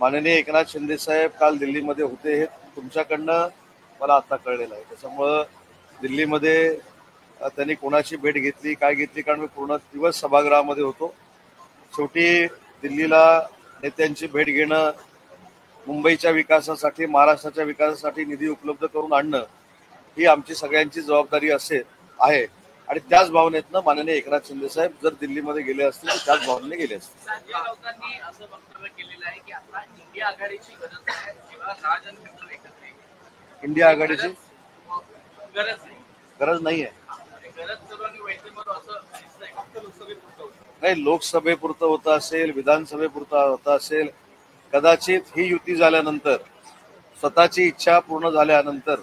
माननीय एकनाथ शिंदे साहेब काल दिल्लीमध्ये होते हे तुमच्याकडनं मला आता कळलेलं आहे. त्याच्यामुळं दिल्लीमध्ये त्यांनी कोणाची भेट घेतली काय घेतली, कारण मी पूर्ण दिवस सभागृहामध्ये होतो. शेवटी दिल्लीला नेत्यांची भेट घेणं, मुंबईच्या विकासासाठी, महाराष्ट्राच्या विकासासाठी निधी उपलब्ध करून आणणं ही आमची सगळ्यांची जबाबदारी आहे. आणि त्याच भावनेतनं माननीय एकनाथ शिंदे साहेब जर दिल्लीमध्ये गेले असतील तर त्याच भावनेने गेले असतील. इंडिया आघाडीची गरज नाही आहे. नाही, लोकसभेपुरतं होतं असेल, विधानसभेपुरतं होतं असेल, कदाचित ही युती झाल्यानंतर, स्वतःची इच्छा पूर्ण झाल्यानंतर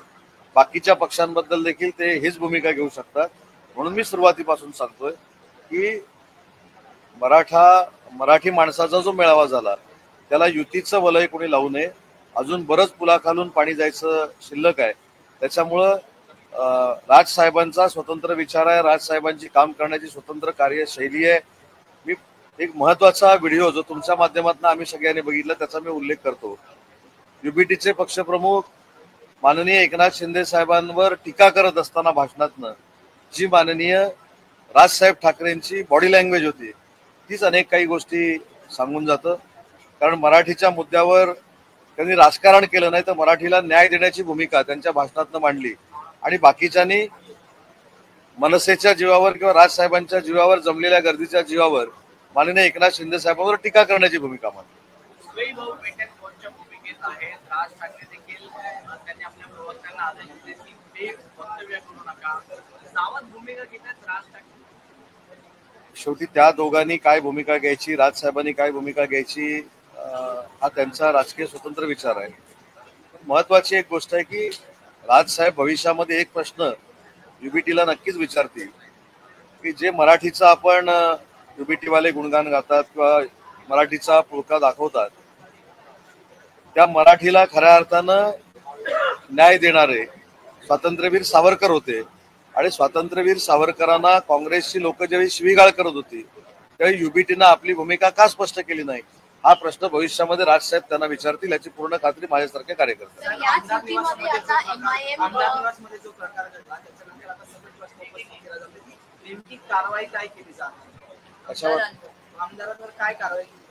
बाकीच्या पक्षांबद्दल देखील ते हीच भूमिका घेऊ शकतात. म्हणून मी सुरुवातीपासून सांगतोय की मराठी माणसाचा जो मेळावा झाला त्याला युतीचं वलय कोणी लावू नये. अजून बरंच पुलाखालून पाणी जायचं शिल्लक आहे. त्याच्यामुळं राजसाहेबांचा स्वतंत्र विचार आहे, राजसाहेबांची काम करण्याची स्वतंत्र कार्यशैली आहे. मी एक महत्वाचा व्हिडिओ जो तुमच्या माध्यमातून आम्ही सगळ्यांनी बघितला त्याचा मी उल्लेख करतो. युबीटीचे पक्षप्रमुख माननीय एकनाथ शिंदे साहेबांवर टीका करत असताना भाषणातनं जी माननीय राजसाहेब ठाकरेंची बॉडी लँग्वेज होती तीच अनेक काही गोष्टी सांगून जातं. कारण मराठीच्या मुद्द्यावर त्यांनी राजकारण केलं नाही तर मराठीला न्याय देण्याची भूमिका त्यांच्या भाषणातनं मांडली. आणि बाकीच्यांनी मनसेच्या जीवावर किंवा राजसाहेबांच्या जीवावर, जमलेल्या गर्दीच्या जीवावर माननीय एकनाथ शिंदे साहेबांवर टीका करण्याची भूमिका मांडली. शेवटी त्या दोघांनी काय भूमिका घ्यायची, राजसाहेबांनी काय भूमिका घ्यायची, हा त्यांचा राजकीय स्वतंत्र विचार आहे. महत्वाची एक गोष्ट आहे की राजसाहेब भविष्यामध्ये एक प्रश्न युबीटीला नक्कीच विचारतील की जे मराठीचा आपण युबीटीवाले गुणगान गातात किंवा मराठीचा पुळका दाखवतात त्या मराठीला खऱ्या अर्थानं न्याय देणारे स्वातंत्र्यवीर सावरकर होते. आणि स्वातंत्र्यवीर सावरकरांना काँग्रेसची लोक ज्यावेळी शिवीगाळ करत होती त्यावेळी युबीटीनं आपली भूमिका का स्पष्ट केली नाही, हा प्रश्न भविष्यामध्ये राजसाहेब त्यांना विचारतील याची पूर्ण खात्री माझ्यासारखे कार्यकर्ते.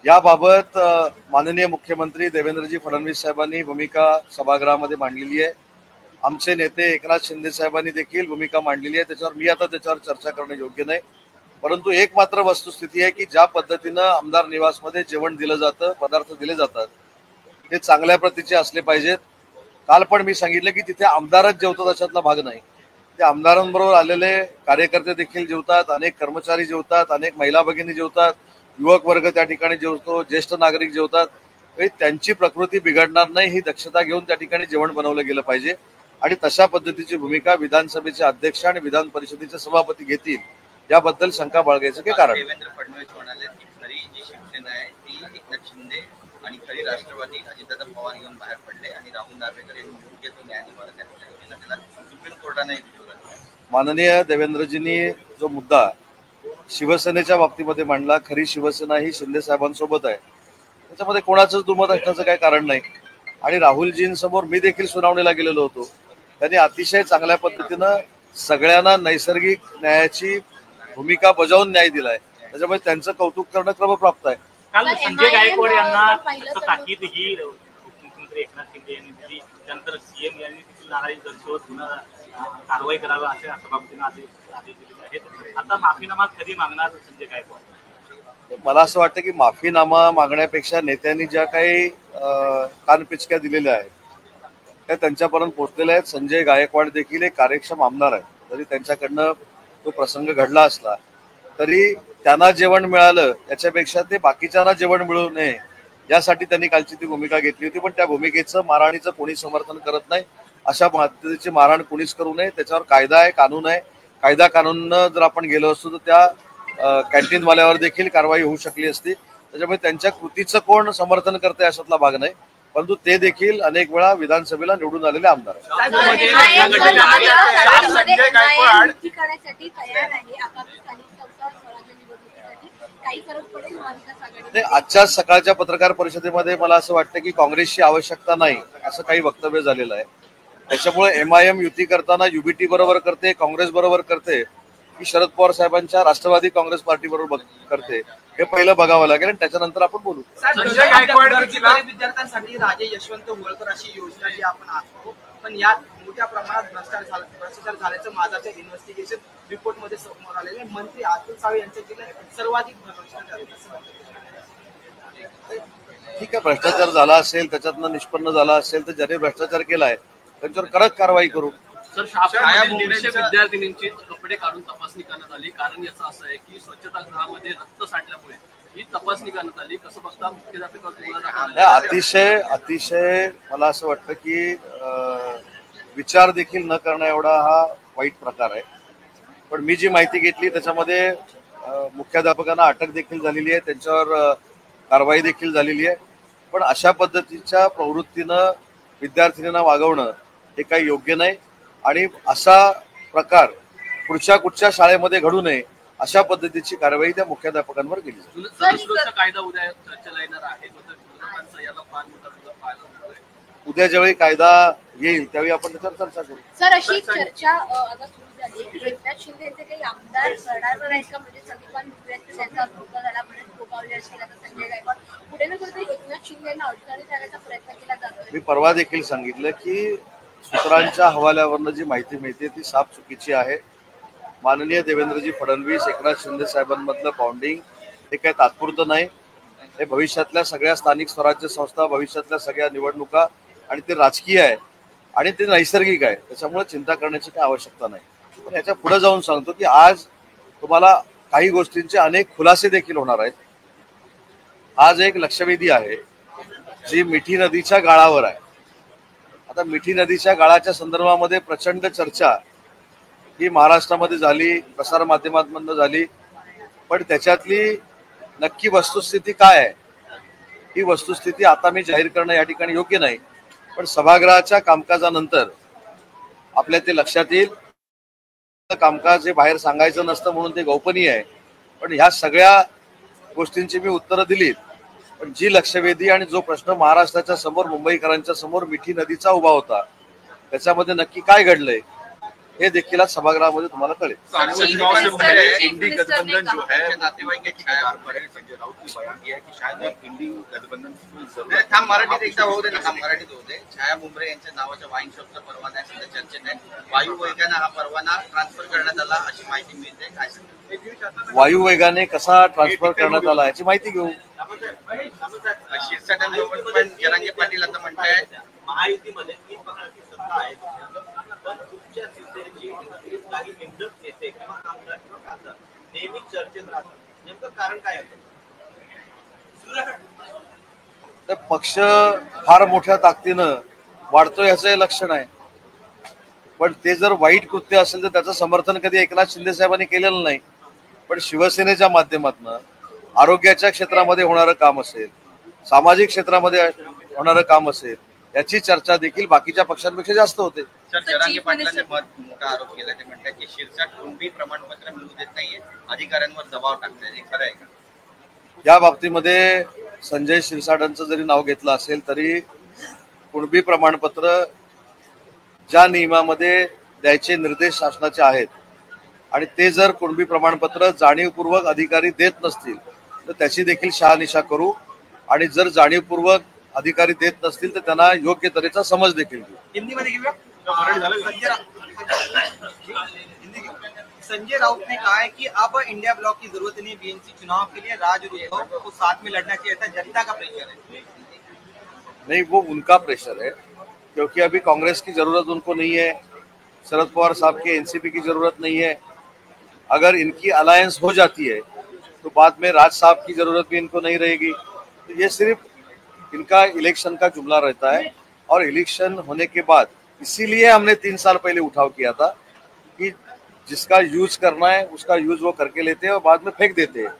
याबाबत माननीय मुख्यमंत्री देवेंद्रजी फडणवीस साहेबांनी भूमिका सभागृहामध्ये मांडलेली आहे. आमचे नेते एकनाथ शिंदे साहेबांनी देखील भूमिका मांडलेली आहे. त्याच्यावर मी आता त्याच्यावर चर्चा करणं योग्य नाही. परंतु एक मात्र वस्तुस्थिती आहे की ज्या पद्धतीनं आमदार निवासमध्ये जेवण दिलं जातं, पदार्थ दिले जातात ते चांगल्या प्रतीचे असले पाहिजेत. काल पण मी सांगितलं की तिथे आमदारच जेवतात अशातला भाग नाही. ते आमदारांबरोबर आलेले कार्यकर्ते देखील जेवतात, अनेक कर्मचारी जेवतात, अनेक महिला भगिनी जेवतात, युवक वर्ग त्या ठिकाणी जेवतो, ज्येष्ठ नागरिक जेवतात. त्यांची प्रकृती बिघडणार नाही ही दक्षता घेऊन त्या ठिकाणी जेवण बनवलं गेलं पाहिजे. आणि तशा पद्धतीची भूमिका विधानसभेचे अध्यक्ष आणि विधान परिषदेचे सभापती घेतील याबद्दल शंका बाळगायचं काही कारण. देवेंद्र फडणवीस म्हणाले की खरी जी शिवसेना आहे ती एकनाथ शिंदे आणि खरी राष्ट्रवादी अजितदादा पवार घेऊन बाहेर पडले आणि राहुल नार्वेकर यांनी योग्य तो न्याय निवाडा त्याला सुप्रीम कोर्टाने. माननीय देवेंद्रजींनी जो मुद्दा शिवसेनेच्या बाबतीमध्ये मांडला, खरी शिवसेना ही शिंदे साहेबांसोबत आहे, त्याच्यामध्ये कोणाचंच दुमत असण्याचं काही कारण नाही. आणि राहुलजींसमोर मी देखील सुनावणीला गेलेलो होतो. त्यांनी अतिशय चांगल्या पद्धतीनं सगळ्यांना नैसर्गिक न्यायाची भूमिका बजावून न्याय दिलाय. त्याच्यामुळे त्यांचं कौतुक करणं क्रमप्राप्त आहे. काल संजय गायकवाड यांना ताकीद ही मुख्यमंत्री एकनाथ शिंदे यांनी दिली. त्यानंतर सीएम यांनी देखील नाराजी दर्शवत कारवाई करावी असे सभापतींना आदेश दिले आहेत. आता माफीनामा कधी मागणार संजय गायकवाड? मला असं वाटतं की माफीनामा मागण्यापेक्षा नेत्यांनी ज्या काही कानपिचक्या दिलेल्या आहेत त्या त्यांच्यापर्यंत पोहोचलेल्या आहेत. संजय गायकवाड देखील एक कार्यक्षम आमदार आहे. जरी त्यांच्याकडनं तो प्रसंग घडला असला तरी त्यांना जेवण मिळालं याच्यापेक्षा ते बाकीच्यांना जेवण मिळू नये यासाठी त्यांनी कालची ती भूमिका घेतली होती. पण त्या भूमिकेचं मारहाणीचं कोणी समर्थन करत नाही. अशा पद्धतीची मारहाण कोणीच करू नये. त्याच्यावर कायदा आहे, कानून आहे. कायदा कानूननं जर आपण गेलो असतो तर त्या कॅन्टीनवाल्यावर देखील कारवाई होऊ शकली असती. त्याच्यामुळे त्यांच्या कृतीचं कोण समर्थन करते अशातला भाग नाही. परंतु ते देखील अनेक वेळा विधानसभेला निवडून आलेले आमदार आहेत. महाविकास आघाडी? नाही, आजच्या सकाळच्या पत्रकार परिषदेमध्ये मला असं वाटतं की काँग्रेसची आवश्यकता नाही असं काही वक्तव्य झालेलं आहे. त्याच्यामुळे MIM युती करताना UBT बरोबर करते, काँग्रेस बरोबर करते की शरद पवार साहेबांच्या राष्ट्रवादी काँग्रेस पार्टी बरोबर करते, हे पहिलं बघावं लागेल आणि त्याच्यानंतर आपण बोलू. विद्यार्थ्यांसाठी राजे यशवंत होळकर अशी योजना जी आपण आखतो, पण यात मोठ्या प्रमाणात भ्रष्टाचार झाल्याचं माझ्या इन्व्हेस्टिगेशन रिपोर्ट मध्ये समोर आलेले. मंत्री अतुल सावे यांच्या जिल्ह्यात सर्वाधिक भ्रष्टाचार ठीक आहे, भ्रष्टाचार झाला असेल, त्याच्यातनं निष्पन्न झाला असेल तर ज्याने भ्रष्टाचार केलाय त्यांच्यावर कडक कारवाई करू. सर, शाळेमध्ये 150 विद्यार्थिनींची कपडे काढून तपासणी करण्यात आली. कारण याचं असं आहे की स्वच्छतागृहामध्ये रक्त साठल्यामुळे ही तपासणी करण्यात आली. कसं बघता मुख्याध्यापक? अतिशय मला असं वाटतं की विचार देखील न करणं एवढा हा वाईट प्रकार आहे. पण मी जी माहिती घेतली त्याच्यामध्ये मुख्याध्यापकांना अटक देखील झालेली आहे, त्यांच्यावर कारवाई देखील झालेली आहे. पण अशा पद्धतीच्या प्रवृत्तीनं विद्यार्थिनींना वागवणं हे काही योग्य नाही आणि असा प्रकार पुढच्या कुठच्या शाळेमध्ये घडू नये अशा पद्धतीची कारवाई त्या मुख्याध्यापकांवर केली जाईल. सुरक्षा कायदा उद्या चर्चेला येणार आहे. उद्या ज्यावेळी कायदा येईल त्यावेळी आपण त्याच्यावर चर्चा करू. सर, अशी चर्चा आता सुरू झाली की एकनाथ शिंदे यांचे काही आमदार सरकारवर आहेत का? म्हणजे संदीपान भुजबळ यांचा धोका झाला म्हणून गोपावले असतील, आता संजय गायकवाड पुढे ना कुठेतरी एकनाथ शिंदे यांना अडचणीत आणण्याचा प्रयत्न केला जातोय. मी परवा देखील सांगितलं की सूत्रांच्या हवाल्यावरनं जी माहिती मिळते ती साफ चुकीची आहे. माननीय देवेंद्रजी फडणवीस एकनाथ शिंदे साहेबांमधलं बॉन्डिंग हे काही तात्पुरतं नाही. हे भविष्यातल्या सगळ्या स्थानिक स्वराज्य संस्था, भविष्यातल्या सगळ्या निवडणुका आणि ते राजकीय आहे आणि ते नैसर्गिक आहे. त्याच्यामुळे चिंता करण्याची काही आवश्यकता नाही. पण याच्या पुढे जाऊन सांगतो की आज तुम्हाला काही गोष्टींचे अनेक खुलासे देखील होणार आहेत. आज एक लक्षवेधी आहे जी मिठी नदीच्या गाळावर आहे. आता मिठी नदीच्या गाळाच्या संदर्भामध्ये प्रचंड चर्चा ही महाराष्ट्रामध्ये झाली, प्रसार माध्यमांमधून झाली. पण त्याच्यातली नक्की वस्तुस्थिती काय आहे ही वस्तुस्थिती आता मी जाहीर करणं या ठिकाणी योग्य नाही. पण सभागृहाच्या कामकाजानंतर आपल्या ते लक्षात येईल. कामकाज हे बाहेर सांगायचं नसतं म्हणून ते गोपनीय आहे. पण ह्या सगळ्या गोष्टींची मी उत्तरं दिलीत. पण जी लक्षवेधी आणि जो प्रश्न महाराष्ट्राच्या समोर, मुंबईकरांच्या समोर मिठी नदीचा उभा होता त्याच्यामध्ये नक्की काय घडलंय हे देखील आज सभागृहामध्ये तुम्हाला कळेल. इंडी गठबंधन जो है नातेवाईक के छाया पर है. संजय राउत ने बयान दिया है कि शायद इंडी गठबंधन थांब मराठीत एकदा होऊ दे ना, मराठीत होऊ दे. छाया मुंबरे यांच्या नावाच्या वाईन शॉपचा परवाना आहे सध्या चर्चेत आहे. वायुवेगाने हा परवाना ट्रान्सफर करण्यात आला अशी माहिती मिळते. काय वायुवेगाने कसा ट्रान्सफर करण्यात आला याची माहिती घेऊ. शिरसाटांसोबत पण जरांगे पाटील आता म्हणतायत महायुतीमध्ये तीन प्रकारची सत्ता आहे. पण तुमच्या शिवसेनेची काही निवडक नेते किंवा आमदार किंवा खासदार नेहमी चर्चेत राहतात. नेमकं कारण काय आहे? तर पक्ष फार मोठ्या ताकदीनं वाढतो याचं हे लक्षण आहे. पण ते जर वाईट कृत्य असेल तर त्याचं समर्थन कधी एकनाथ शिंदे साहेबांनी केलेलं नाही. पण शिवसेनेच्या माध्यमातून आरोग्याच्या क्षेत्रामध्ये होणारं काम असेल, सामाजिक क्षेत्रामध्ये होणारं काम असेल, याची चर्चा देखील बाकीच्या पक्षांपेक्षा जास्त होते. सर, जरांगे पाटलांनी मोठा आरोप केला. ते म्हणतात की शिरसाट कुणबी प्रमाणपत्र मिळू देत नाहीये, अधिकाऱ्यांवर दबाव टाकताय. हे खरं आहे का? या बाबतीमध्ये संजय शिरसाटांचं जरी नाव घेतलं असेल तरी कुणबी प्रमाणपत्र ज्या नियमामध्ये द्यायचे निर्देश शासनाचे आहेत आणि ते जर कुणबी प्रमाणपत्र जाणीवपूर्वक अधिकारी देत नसतील तर त्याची देखील शहानिशा करू आणि जर जाणीवपूर्वक अधिकारी देत नसतील तर त्यांना योग्य तऱ्हेचा समज देखील देऊ. हिंदीमध्ये घेऊया. संजय राउत ने कहा है कि अब इंडिया ब्लॉक की जरूरत नहीं, बीएनसी चुनाव के लिए राजद्रोह को साथ में लड़ना चाहिए था. जनता का प्रेशर है. नहीं, वो उनका प्रेशर है क्योंकि अभी कांग्रेस की जरूरत उनको नहीं है, शरद पवार साहब के एनसीपी की जरूरत नहीं है. अगर इनकी अलायंस हो जाती है तो बाद में राज साहब की जरूरत भी इनको नहीं रहेगी. तो ये सिर्फ इनका इलेक्शन का जुमला रहता है और इलेक्शन होने के बाद इसीलिए हमने 3 साल पहले उठाव किया था कि जिसका यूज करना है उसका यूज वो करके लेते हैं और बाद में फेंक देते हैं.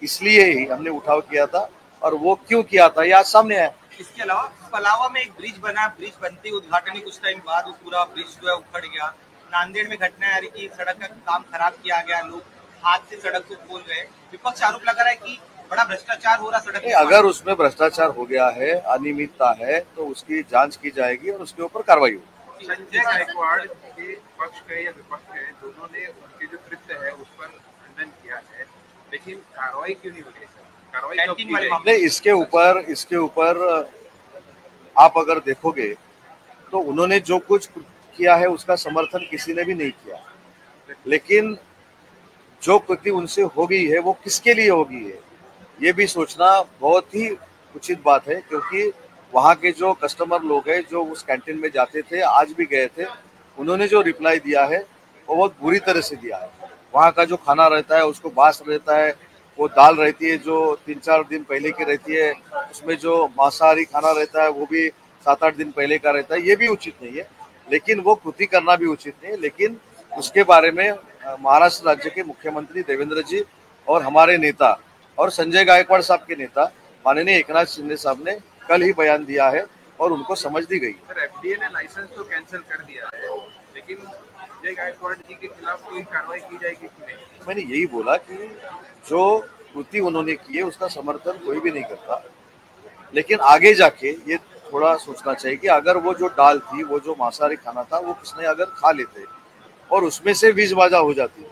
इसलिए ही हमने उठाव किया था और वो क्यों किया था ये आज सामने आया. इसके अलावा पलावा में एक ब्रिज बना, ब्रिज बनते ही उद्घाटन ही कुछ टाइम बाद वो पूरा ब्रिज जो है उखड़ गया. नांदेड़ में घटना आ रही कि सड़क का काम खराब किया गया, लोग हाथ से सड़क को खोल गए. विपक्ष आरोप लगा रहा है कि बड़ा भ्रष्टाचार हो रहा सड़क नहीं, अगर उसमें भ्रष्टाचार हो गया है, अनियमितता है, तो उसकी जांच की जाएगी और उसके ऊपर कार्रवाई होगी। संजय गायकवाड़ के पक्ष के या विपक्ष के दोनों ने उनके जो कृत्य है उस पर खंडन किया है, लेकिन कार्रवाई क्यों नहीं हो रही सर? कार्रवाई कब की जाएगी? नहीं, इसके ऊपर आप अगर देखोगे तो उन्होंने जो कुछ किया है उसका समर्थन किसी ने भी नहीं किया, लेकिन जो कृति उनसे हो गई है वो किसके लिए हो गई है ये भी सोचना बहुत ही उचित बात है, क्योंकि वहाँ के जो कस्टमर लोग हैं जो उस कैंटीन में जाते थे, आज भी गए थे, उन्होंने जो रिप्लाई दिया है वो बहुत बुरी तरह से दिया है। वहाँ का जो खाना रहता है उसको बास रहता है, वो दाल रहती है जो 3-4 दिन पहले की रहती है, उसमें जो मांसाहारी खाना रहता है वो भी 7-8 दिन पहले का रहता है, ये भी उचित नहीं है, लेकिन वो कृति करना भी उचित नहीं है। लेकिन उसके बारे में महाराष्ट्र राज्य के मुख्यमंत्री देवेंद्र जी और हमारे नेता और संजय गायकवाड़ साहब के नेता माननीय एकनाथ शिंदे साहब ने कल ही बयान दिया है और उनको समझ दी गई। सर, एफडीए ने लाइसेंस तो कैंसिल कर दिया है, लेकिन संजय गायकवाड़ जी के खिलाफ कोई कार्रवाई की जाएगी कि नहीं? मैंने यही बोला कि जो कृति उन्होंने की है उसका समर्थन कोई भी नहीं करता, लेकिन आगे जाके ये थोड़ा सोचना चाहिए कि अगर वो जो दाल थी, वो जो मांसाहारी खाना था, वो किसने अगर खा लेते और उसमें से बीजबाजा हो जाती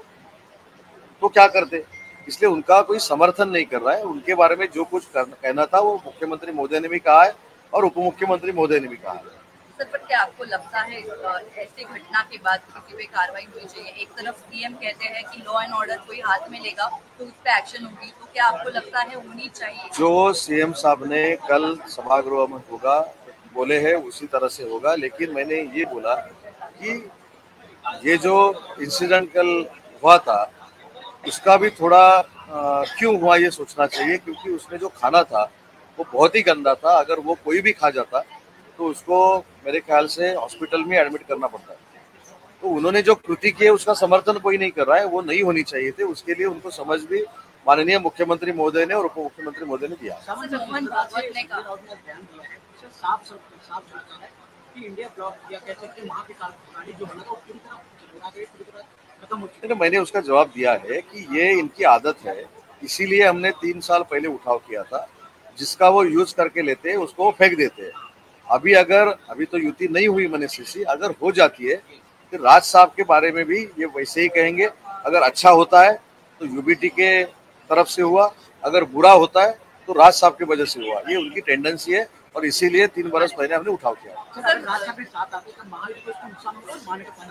तो क्या करते। इसलिए उनका कोई समर्थन नहीं कर रहा है। उनके बारे में जो कुछ कहना था वो मुख्यमंत्री महोदय ने भी कहा है और उप मुख्यमंत्री महोदय ने भी कहा है। सर, पर क्या आपको लगता है ऐसी घटना के बाद किसी पे कार्रवाई होनी चाहिए? एक तरफ सीएम कहते हैं कि लॉ एंड ऑर्डर कोई हाथ में लेगा तो उस पर एक्शन होगी, तो क्या आपको लगता है होनी चाहिए? जो सीएम साहब ने कल सभागृह में होगा बोले हैं उसी तरह से होगा, लेकिन मैंने ये बोला कि ये जो इंसिडेंट कल हुआ था उसका भी थोड़ा क्यों हुआ ये सोचना चाहिए, क्योंकि उसमें जो खाना था वो बहुत ही गंदा था। अगर वो कोई भी खा जाता तो उसको मेरे ख्याल से हॉस्पिटल में एडमिट करना पड़ता है। तो उन्होंने जो कृति की है उसका समर्थन कोई नहीं कर रहा है, वो नहीं होनी चाहिए थे। उसके लिए उनको समझ भी माननीय मुख्यमंत्री महोदय ने और उप मुख्यमंत्री महोदय ने दिया। मोहन भागवत ने कहा साफ है कि इंडिया ब्लॉक या कह सकते हैं वहाँ की कहानी जो है ना वो पूरी तरह खत्म हो चुकी है। मैंने उसका जवाब दिया है कि ये इनकी आदत है, इसीलिए हमने 3 साल पहले उठाव किया था। जिसका वो यूज करके लेते हैं उसको वो फेंक देते हैं। अभी तो युति नहीं हुई मनसीसी, अगर हो जाती है तो राज साहब के बारे में भी ये वैसे ही कहेंगे। अगर अच्छा होता है तो यूबीटी के तरफ से हुआ, अगर बुरा होता है तो राज साहब की वजह से हुआ। ये उनकी टेंडेंसी है और इसीलिए 3 बरस पहले हमने उठाव किया।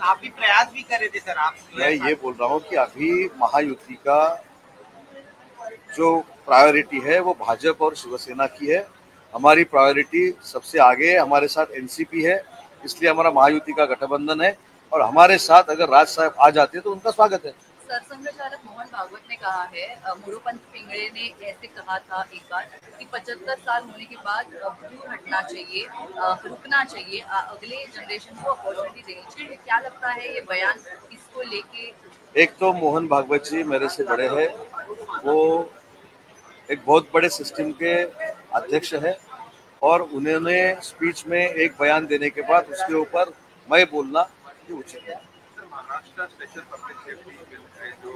आप भी प्रयास भी कर रहे थे सर। आप मैं ये बोल रहा हूँ कि अभी महायुति का जो प्रायोरिटी है वो भाजपा और शिवसेना की है। हमारी प्रायोरिटी सबसे आगे है, हमारे साथ एनसीपी है, इसलिए हमारा महायुति का गठबंधन है और हमारे साथ अगर राज साहब आ जाते हैं तो उनका स्वागत है। सरसंघचालक मोहन भागवत ने कहा है, मोरोपंत पिंगड़े ने ऐसे कहा था एक बार कि 75 साल होने के बाद दूर हटना चाहिए, रुकना चाहिए, अगले जनरेशन को अपॉर्चुनिटी देनी चाहिए। क्या लगता है ये बयान इसको लेके? एक तो मोहन भागवत जी मेरे से बड़े हैं, वो एक बहुत बड़े सिस्टम के अध्यक्ष है और उन्होंने स्पीच में एक बयान देने के बाद उसके ऊपर मैं बोलना ये उचित है। Maharashtra special public safety bill है जो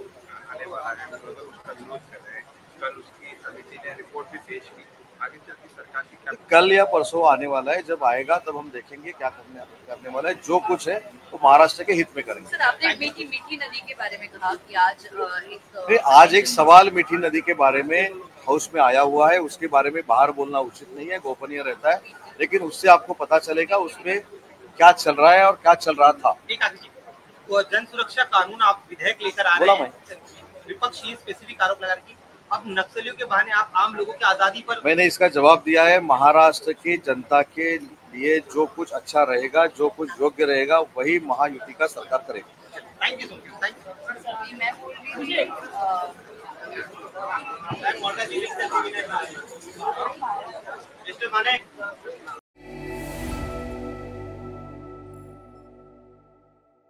आने वाला है, उसका विरोध कर रहे हैं। कल उसकी समिति ने रिपोर्ट भी पेश की। आगे चल के सरकार की क्या कल या परसों आने वाला है, जब आएगा तब हम देखेंगे क्या करने वाला है। जो कुछ है वो महाराष्ट्र के हित में करेंगे। सर, आपने मीठी नदी के बारे में कहा कि आज एक सवाल मीठी नदी के बारे में हाउस में आया हुआ है, उसके बारे में बाहर बोलना उचित नहीं है, गोपनीय रहता है, लेकिन उससे आपको पता चलेगा उसमें क्या चल रहा है और क्या चल रहा था। वो जन सुरक्षा कानून आप विधेयक लेकर आ रहे हैं, विपक्ष ये स्पेसिफिक आरोप लगा रही है अब नक्सलियों के बहाने आप आम लोगों की आजादी पर। मैंने इसका जवाब दिया है, महाराष्ट्र की जनता के लिए जो कुछ अच्छा रहेगा, जो कुछ योग्य रहेगा वही महायुति का सरकार करेगी। Thank you so much. Thank you. मैं बोल रही थी